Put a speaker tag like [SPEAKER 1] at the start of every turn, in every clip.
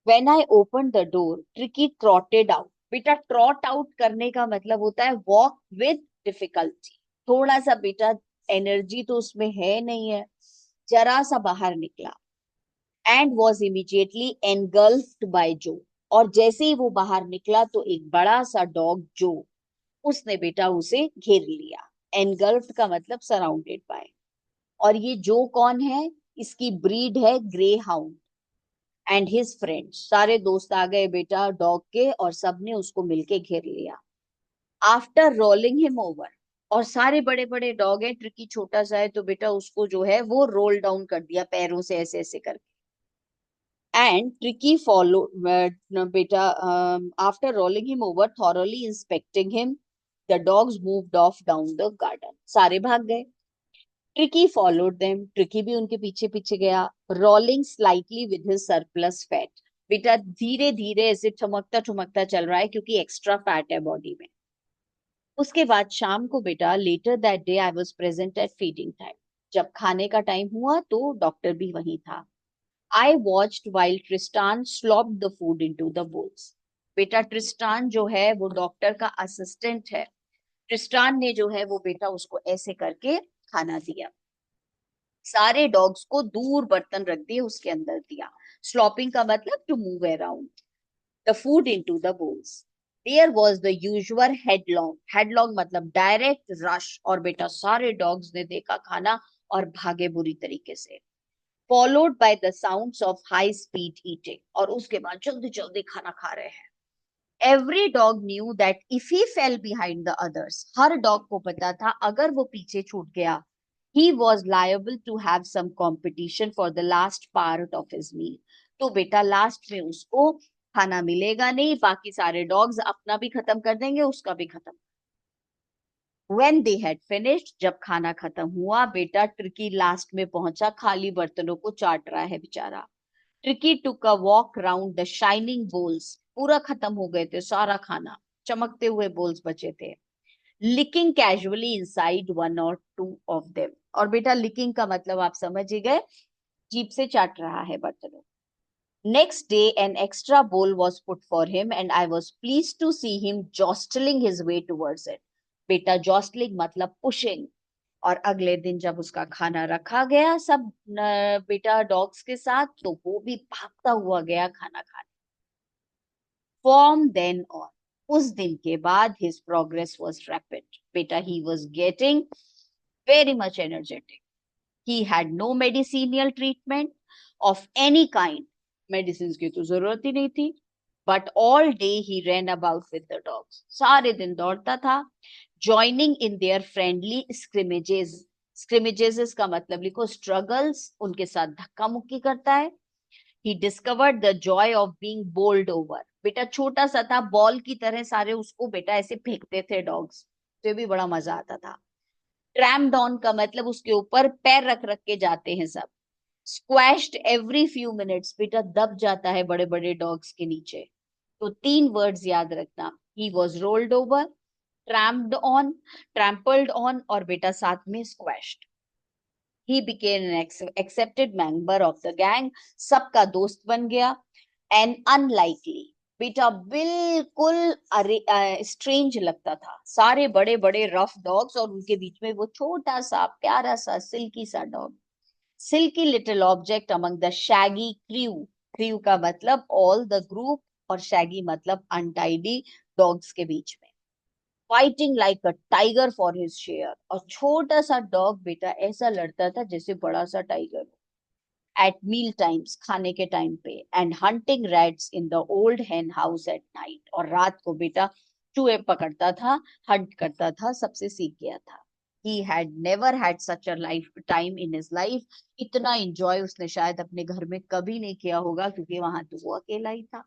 [SPEAKER 1] When I open the door Tricky trotted out. बेटा trot out करने का मतलब होता है वॉक विद डिफिकल्टी। थोड़ा सा बेटा एनर्जी तो उसमें है नहीं है, जरा सा बाहर निकला। And was immediately engulfed by जो। और जैसे ही वो बाहर निकला तो एक बड़ा सा डॉग जो, उसने बेटा उसे घेर लिया। एनगल्फ्ड का मतलब सराउंडेड बाय। और ये जो कौन है, इसकी ब्रीड है grey hound. And his friends, सारे दोस्त आ गए बेटा डॉग के, और सबने उसको मिलके घेर लिया। आफ्टर रोलिंग हिम ओवर, और सारे बड़े बड़े डॉग हैं, ट्रिकी छोटा सा है, तो बेटा उसको जो है वो रोल डाउन कर दिया पैरों से ऐसे ऐसे करके। एंड ट्रिकी फॉलो बेटा, after rolling him over thoroughly inspecting him, the dogs moved of down the garden. सारे भाग गए। ट्रिकी फॉलोड देम, ट्रिकी भी उनके पीछे पीछे गया। Rolling slightly with his surplus fat. बेटा धीरे धीरे ऐसे ठुमकता ठुमकता चल रहा है क्योंकि एक्स्ट्रा फैट है बॉडी में। उसके बाद शाम को बेटा, later that day I was present at feeding time. जब खाने का टाइम हुआ तो डॉक्टर भी वहीं था। I watched while Tristan slopped the food into the bowls. बेटा ट्रिस्टान जो है वो डॉक्टर का असिस्टेंट है। ट्रिस्टान ने जो है वो बेटा उसको ऐसे करके खाना दिया। सारे डॉग्स को दूर बर्तन रख दिए, उसके अंदर दिया। स्लॉपिंग का मतलब to move around the food into the bowls. There was the usual headlong. Headlong मतलब डायरेक्ट रश, और बेटा सारे डॉग्स ने देखा खाना और भागे बुरी तरीके से। Followed by the sounds of high speed eating, और उसके बाद जल्दी जल्दी खाना खा रहे हैं। Every dog knew that if he fail behind the others, her dog को पता था अगर वो पीछे छूट गया, he was liable to have some competition for the last part of his meal। तो बेटा लास्ट में उसको खाना मिलेगा नहीं, बाकी सारे डॉग्स अपना भी खत्म कर देंगे, उसका भी खत्म। When they had finished, जब खाना खत्म हुआ बेटा, ट्रिकी लास्ट में पहुंचा, खाली बर्तनों को चाट रहा है बेचारा। Tricki took a walk round the shining bowls. पूरा खत्म हो गए थे सारा खाना, चमकते हुए बोल्स बचे थे। लिकिंग कैजुअली इनसाइड वन और टू ऑफ देम। और बेटा लिकिंग का मतलब आप समझ ही गए, जीभ से चाट रहा है बर्तनों। Next day an extra bowl was put for him and I was pleased to see him jostling his way towards it. बेटा जॉस्टलिंग मतलब पुशिंग। और अगले दिन जब उसका खाना रखा गया सब बेटा डॉग्स के साथ, तो वो भी भागता हुआ गया खाना खाने। फ्रॉम देन ऑन, उस दिन के बाद हिज प्रोग्रेस वाज रैपिड। बेटा he was getting very much energetic. He had no medicinal treatment of any kind. Medicines की तो जरूरत ही नहीं थी। But all day he ran about with the dogs. सारे दिन दौड़ता था। Joining in their friendly scrimmages. Scrimmages का मतलब लिखो struggles, उनके साथ धक्का मुक्की करता है। He discovered the joy of being bowled over. बेटा छोटा सा था, बॉल की तरह सारे उसको बेटा ऐसे फेंकते थे डॉग्स, तो ये भी बड़ा मजा आता था। ट्रैम्ड ऑन का मतलब उसके ऊपर पैर रख रख के जाते हैं सब। स्क्वैश्ड एवरी फ्यू मिनट्स, बेटा दब जाता है बड़े बड़े डॉग्स के नीचे। तो तीन वर्ड्स याद रखना, he was rolled over, tramped on, trampled on, और बेटा साथ में squashed. He became an accepted member of the gang, सबका दोस्त बन गया। एंड अनलाइकली, बेटा बिल्कुल स्ट्रेंज लगता था, सारे बड़े बड़े रफ डॉग्स और उनके बीच में वो छोटा सा प्यारा सा सिल्की सा dog. Silky little object among the shaggy crew. Crew का मतलब ऑल द ग्रुप, और शैगी मतलब अनटाइडी डॉग्स के बीच में। Fighting like a tiger for his share, और छोटा सा डॉग बेटा ऐसा लड़ता था जैसे बड़ा सा टाइगर हो। एट मील टाइम्स, खाने के टाइम पे। And hunting rats in the old hen house at night, और रात को बेटा चूहे पकड़ता था, हंट करता था, सबसे सीख गया था। He had never had such a life time in his life. इतना एंजॉय उसने शायद अपने घर में कभी नहीं किया होगा, क्योंकि वहां तो वो अकेला ही था।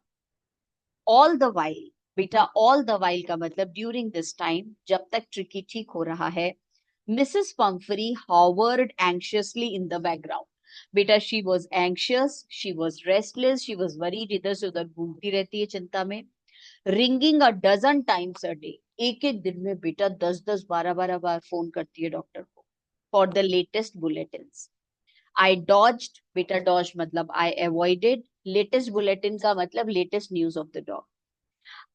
[SPEAKER 1] ऑल द वाइल, बेटा ऑल द वाइल का मतलब ड्यूरिंग दिस टाइम, जब तक ट्रिकी ठीक हो रहा है। Mrs Pumphrey hovered anxiously in the background। बेटा she was anxious, she was restless, she was worried, इधर से उधर घूमती रहती है चिंता में। Ringing a dozen times a day, एक एक दिन में बेटा 10-10 12-12 बार फोन करती है डॉक्टर को, फॉर द लेटेस्ट बुलेटिन। आई डॉज्ड, बेटा डॉज मतलब आई अवॉइडेड, लेटेस्ट बुलेटिन का मतलब latest news of the dog.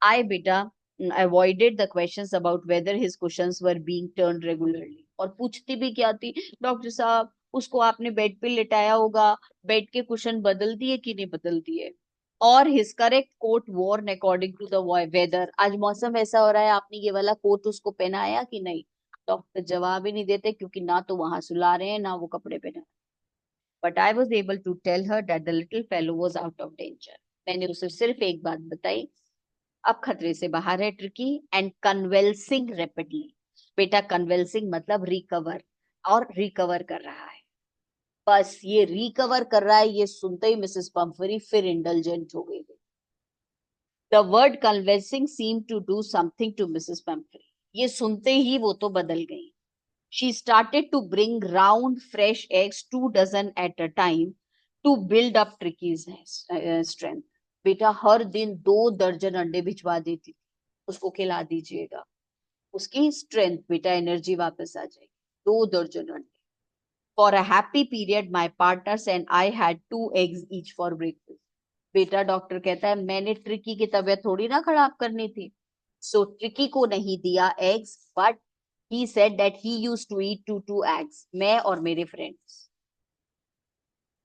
[SPEAKER 1] I beta avoided the questions about whether his cushions were being turned regularly. और पूछती भी क्या थी, डॉक्टर साहब उसको आपने बेड पे लिटाया होगा, बेड के कुशन बदल दिए कि नहीं बदल दिए. और his correct coat worn according to the weather. आज मौसम ऐसा हो रहा है, आपने ये वाला कोट उसको पहनाया कि नहीं. डॉक्टर जवाब ही नहीं देते क्योंकि ना तो वहां सुला रहे हैं ना वो कपड़े पहना. But I was able to tell her that the little fellow was out of danger. मैंने उसे सिर्फ एक बात बताई, अब खतरे से बाहर है ट्रिकी. And कन्वेल्सिंग rapidly. बेटा कन्वेल्सिंग मतलब रिकवर, और रिकवर कर रहा है. बस ये रिकवर कर रहा है ये सुनते ही मिसेस पंफरी फिर इंडल्जेंट हो गई. The word convalescing seem to do something to Mrs Pumphrey. ये सुनते ही वो तो बदल गई. She started to bring round fresh eggs 2 dozen at a time to build up Tricky's strength. बेटा हर दिन 2 दर्जन अंडे भिजवा देती, उसको खिला दीजिएगा, उसकी स्ट्रेंथ बेटा एनर्जी वापस आ जाएगी. 2 दर्जन अंडे. For a happy period my partners and I had 2 eggs each for breakfast. बेटा डॉक्टर कहता है मैंने ट्रिकी की तबीयत थोड़ी ना खराब करनी थी. सो ट्रिकी को नहीं दिया eggs, but he said that he used to eat 2 eggs. मैं और मेरे फ्रेंड्स.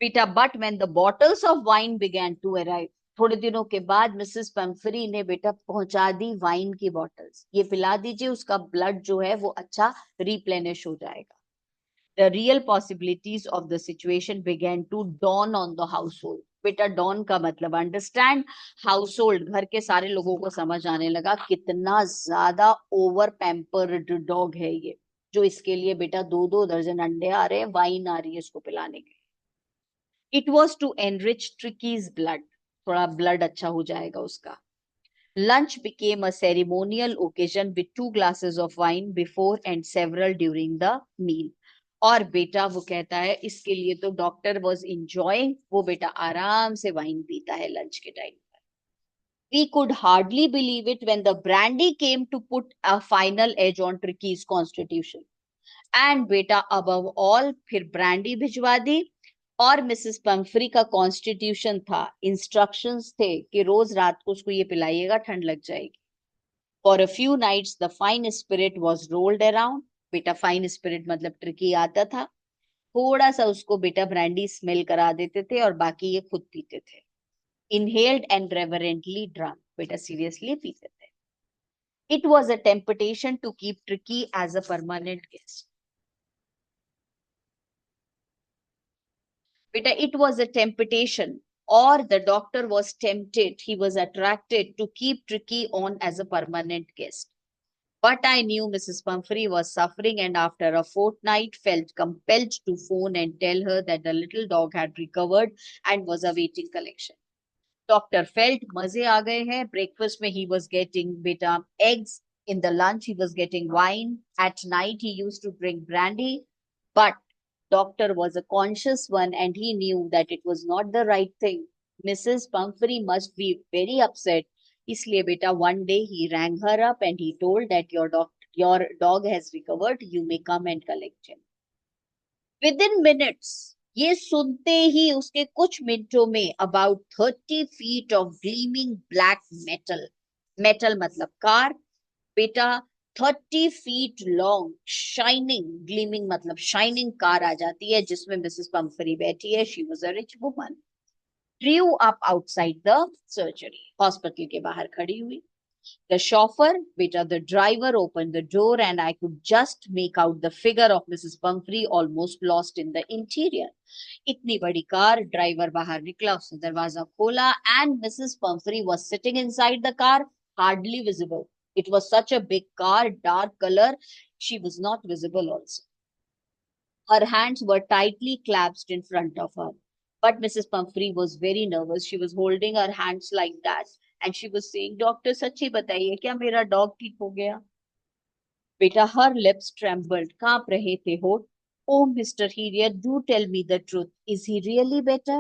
[SPEAKER 1] बेटा but when the bottles of wine began to arrive. थोड़े दिनों के बाद मिसेस पंफरी ने बेटा पहुंचा दी वाइन की बॉटल्स. ये पिला दीजिए, उसका ब्लड जो है वो अच्छा रिप्लेनिश हो जाएगा. The real possibilities of the situation began to dawn on the household. बेटा डॉन का मतलब अंडरस्टैंड, हाउसहोल्ड घर के सारे लोगों को समझ आने लगा कितना ज्यादा ओवर पैम्पर्ड डॉग है ये, जो इसके लिए बेटा 2 दर्जन अंडे आ रहे हैं, वाइन आ रही है इसको पिलाने के लिए. It was to enrich Tricki's blood. थोड़ा ब्लड अच्छा हो जाएगा उसका. Lunch became a ceremonial occasion with 2 glasses of wine before and several during the meal. और बेटा वो कहता है इसके लिए तो डॉक्टर वॉज इंजॉइंग, वो बेटा आराम से वाइन पीता है लंच के टाइम पर. We could hardly believe it when the brandy came to put a final edge on Tricky's constitution. And बेटा अबव ऑल फिर ब्रांडी भिजवा दी. और मिसेस पंफरी का कॉन्स्टिट्यूशन था, इंस्ट्रक्शंस थे कि रोज रात को उसको ये पिलाइएगा, ठंड लग जाएगी. For a few nights the fine spirit was rolled around. बेटा फाइन स्पिरिट मतलब ट्रिकी आता था, थोड़ा सा उसको बेटा ब्रांडी स्मेल करा देते थे और बाकी ये खुद पीते थे. Inhaled and reverently drunk. बेटा सीरियसली पीते थे. It was a temptation to keep Tricky as a permanent guest. बेटा it was a temptation, or the doctor was tempted, he was attracted to keep Tricky on as a permanent guest. But I knew Mrs. Pumphrey was suffering, and after a fortnight felt compelled to phone and tell her that the little dog had recovered and was awaiting collection. Doctor felt मजे आ गए हैं. Breakfast में he was getting बेटा eggs, in the lunch he was getting wine, at night he used to drink brandy. But doctor was a conscious one and he knew that it was not the right thing. Mrs. Pumphrey must be very upset. इसलिए बेटा one day he rang her up and he told that your dog has recovered. You may come and collect him. Within minutes, ये सुनते ही उसके कुछ मिनटों में about 30 feet of gleaming black metal. Metal मतलब car. बेटा 30 feet long shining, gleaming मतलब shining car आ जाती है जिसमें मिसेस पंफरी बैठी है. She was a rich woman. Drew up outside the surgery. Hospital के बाहर खड़ी हुई. The chauffeur, beta, the driver opened the door and I could just make out the figure of Mrs. Pumphrey almost lost in the interior. इतनी बड़ी car, driver बाहर निकला, उसने दरवाजा खोला and Mrs. Pumphrey was sitting inside the car, hardly visible. It was such a big car, dark color, she was not visible also. Her hands were tightly clasped in front of her. But Mrs. Pumphrey was very nervous. She was holding her hands like that. And she was saying, Doctor, सच्ची बताइए क्या मेरा dog ठीक हो गया? बेटा her lips trembled, कांप रहे थे होठ. Oh, Mr. Heriot, do tell me the truth. Is he really better?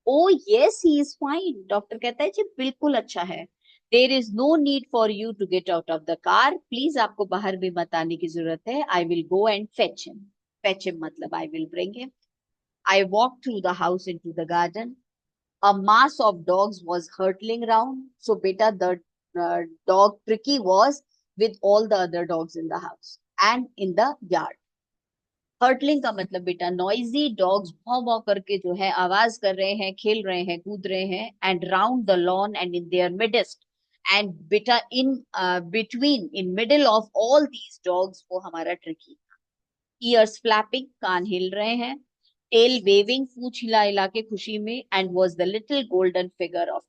[SPEAKER 1] Oh, yes, he is fine. Doctor कहता है जी बिल्कुल अच्छा है. There is no need for you to get out of the car. Please आपको बाहर भी मत आने की जरूरत है. I will go and fetch him. Fetch him मतलब I will bring him. I walked through the house into the garden. A mass of dogs was hurtling round. So, beta, the dog Tricky was with all the other dogs in the house and in the yard. Hurtling का मतलब बेटा noisy dogs भौं भौं करके जो है आवाज कर रहे हैं, खेल रहे हैं, कूद रहे हैं, and round the lawn and in their midst, and बेटा in between, in middle of all these dogs वो हमारा ट्रिकी। ईयर्स फ्लैपिंग, कान हिल रहे हैं, टेल वेविंग, पूंछ हिला हिला के खुशी में, and was the little golden figure of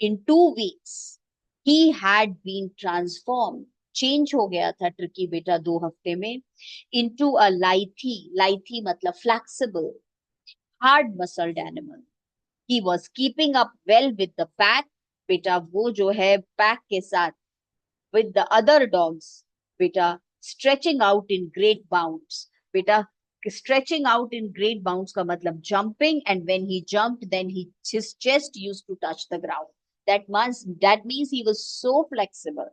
[SPEAKER 1] in 2 weeks he had been transformed, change हो गया था ट्रिकी बेटा 2 हफ्ते में, into a lithy मतलब flexible, hard muscled animal. He was keeping up well with the pack, बेटा वो जो है पैक के साथ, with the other dogs, बेटा stretching out in great bounds, बेटा stretching out in great bounds का मतलब jumping, and when he jumped then his chest used to touch the ground. That means he was so flexible,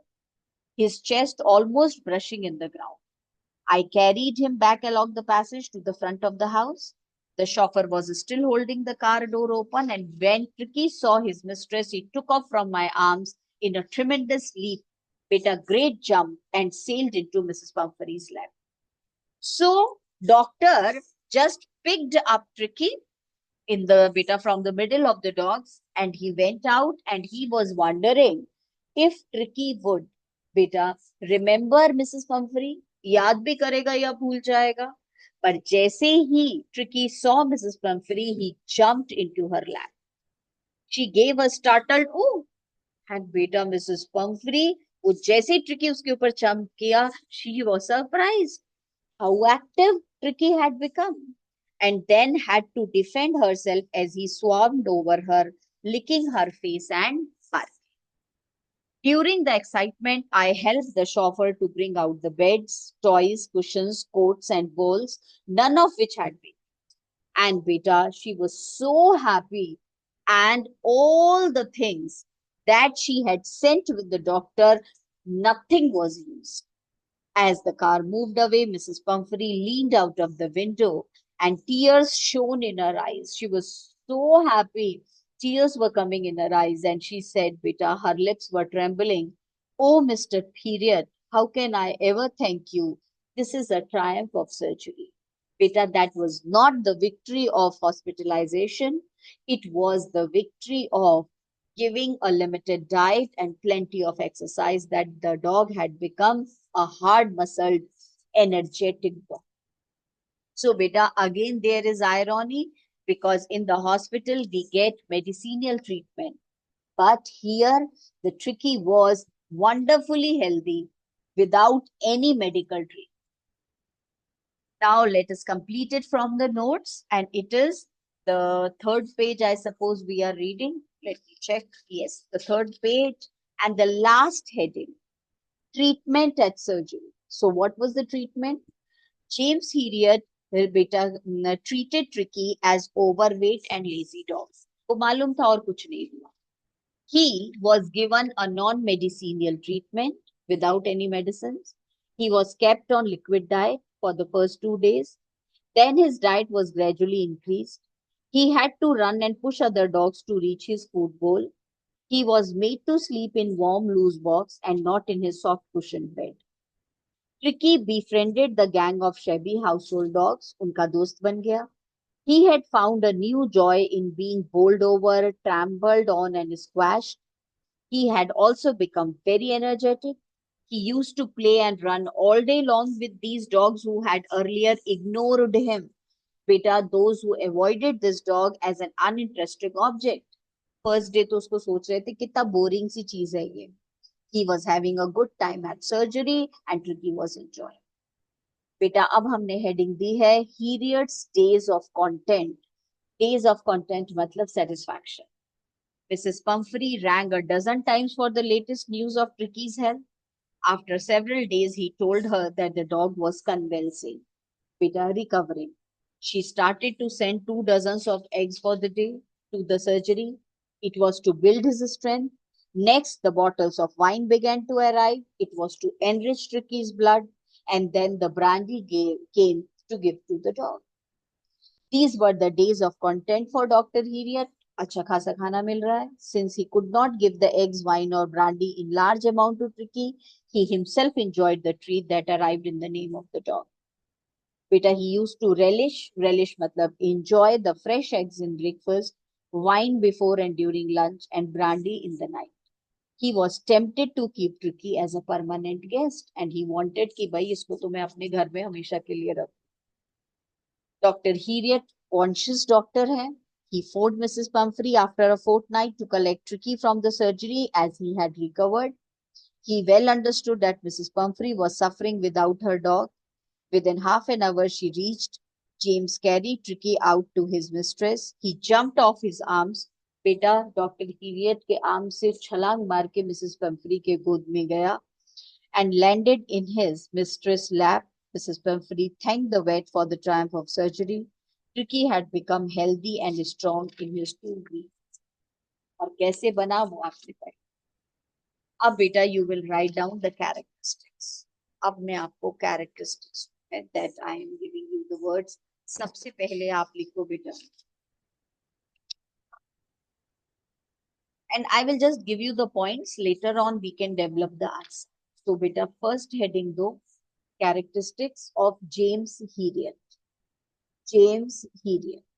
[SPEAKER 1] his chest almost brushing in the ground. I carried him back along the passage to the front of the house. The chauffeur was still holding the car door open, and when Tricky saw his mistress, he took off from my arms in a tremendous leap, made a great jump, and sailed into Mrs. Pumphrey's lap. So, doctor just picked up Tricky in the beta from the middle of the dogs, and he went out, and he was wondering if Tricky would beta remember Mrs. Pumphrey, याद भी करेगा या भूल जाएगा। पर जैसे ही Tricky saw Mrs. Pumphrey, he jumped into her lap. She gave a startled oh, and beta Mrs. Pumphrey, वो जैसे Tricky उसके ऊपर jump किया, she was surprised how active Tricky had become, and then had to defend herself as he swarmed over her, licking her face and barking. During the excitement, I helped the chauffeur to bring out the beds, toys, cushions, coats, and bowls, none of which had been. And beta, she was so happy, and all the things that she had sent with the doctor, nothing was used. As the car moved away, Mrs. Pumphrey leaned out of the window and tears shone in her eyes. She was so happy. Tears were coming in her eyes, and she said, Beta, her lips were trembling. Oh, Mr. Period, how can I ever thank you? This is a triumph of surgery. Beta, that was not the victory of hospitalization, it was the victory of giving a limited diet and plenty of exercise, that the dog had become a hard muscled, energetic dog. So, beta, again, there is irony, because in the hospital we get medicinal treatment. But here, the Tricky was wonderfully healthy without any medical treatment. Now, let us complete it from the notes, and it is the third page, I suppose we are reading. Let me check. Yes, the third page and the last heading, treatment at surgery. So, what was the treatment? James Herriot treated Tricky as overweight and lazy dogs. को मालूम था और कुछ नहीं हुआ. He was given a non-medicinal treatment without any medicines. He was kept on liquid diet for the first 2 days. Then his diet was gradually increased. He had to run and push other dogs to reach his food bowl. He was made to sleep in warm loose box and not in his soft cushioned bed. Tricky befriended the gang of shabby household dogs. उनका दोस्त बन गया. He had found a new joy in being bowled over, trampled on, and squashed. He had also become very energetic. He used to play and run all day long with these dogs who had earlier ignored him. Beta, those who avoided this dog as an uninteresting object. First day तो उसको सोच रहे थे कितना boring सी चीज है ये. He was having a good time at surgery and Tricky was enjoying. बेटा अब हमने हेडिंग दी है Herriot's days of content. Days of content मतलब satisfaction. Mrs. Pumphrey rang a dozen times for the latest news of Tricky's health. After several days, he told her that the dog was convalescing, beta recovering. She started to send 2 dozens of eggs for the day to the surgery. It was to build his strength. Next, the bottles of wine began to arrive. It was to enrich Tricky's blood. And then the brandy came to give to the dog. These were the days of content for Dr. Herriot. अच्छा खासा खाना मिल रहा है. Since he could not give the eggs, wine or brandy in large amount to Tricky, he himself enjoyed the treat that arrived in the name of the dog. बेटा he used to relish मतलब enjoy the fresh eggs in breakfast, wine before and during lunch, and brandy in the night. He was tempted to keep Tricky as a permanent guest, and he wanted कि भाई इसको तो मैं अपने घर में हमेशा के लिए रखूं. डॉक्टर हीरियट कॉन्शियस डॉक्टर है. He phoned Mrs. Pumphrey after a fortnight to collect Tricky from the surgery as he had recovered. He well understood that Mrs. Pumphrey was suffering without her dog. Within half an hour, she reached. James carried Tricky out to his mistress. He jumped off his arms. बेटा doctor हीरियट के arm से छलांग मार के Mrs पंफरी के गोद में गया and landed in his mistress' lap. Mrs. Pumphrey thanked the vet for the triumph of surgery. Tricky had become healthy and strong in his 2 weeks. और कैसे बना वो आपने बताया. अब बेटा you will write down the characteristics. अब मैं आपको characteristics that I am giving you the words. सबसे पहले आप लिखो बेटा, and I will just give you the points. Later on, we can develop the answer. So, beta, first heading though, characteristics of James Heriot. James Heriot.